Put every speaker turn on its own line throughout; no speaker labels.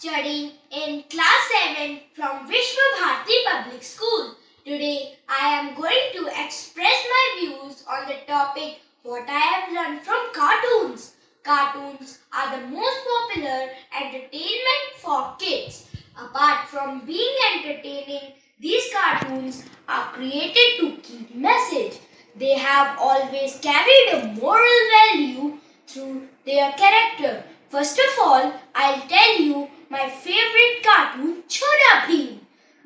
studying in class 7 from Vishwa Bharti Public School. Today I am going to express my views on the topic what I have learned from cartoons. Cartoons are the most popular entertainment for kids. Apart from being entertaining, these cartoons are created to keep message. They have always carried a moral value through their character. First of all, I'll tell you my favorite cartoon, Chhota Bheem,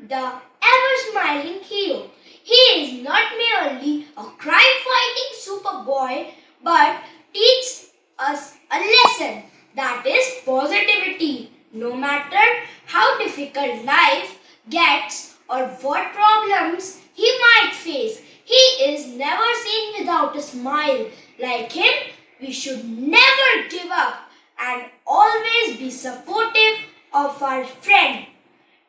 the ever-smiling hero. He is not merely a crime-fighting superboy, but teaches us a lesson, that is positivity. No matter how difficult life gets or what problems he might face, he is never seen without a smile. Like him, we should never give up and always be supportive of our friend.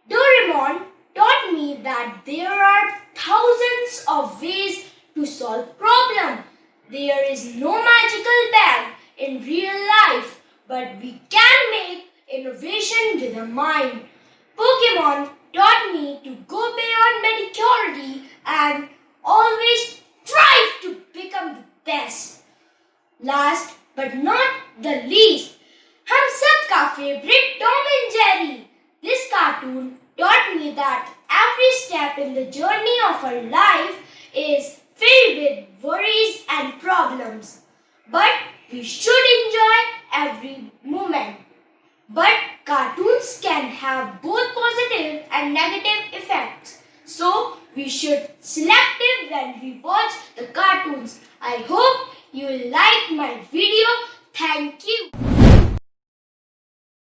Doraemon taught me that there are thousands of ways to solve problems. There is no magical bag in real life, but we can make innovation with a mind. Pokemon taught me to go beyond mediocrity and always strive to become the best. Last but not the least, हम सबका favorite Tom and Jerry. This cartoon taught me that every step in the journey of our life is filled with worries and problems. But we should enjoy every moment. But cartoons can have both positive and negative effects. So we should selective when we watch the cartoons. I hope you will like my video. Thank you.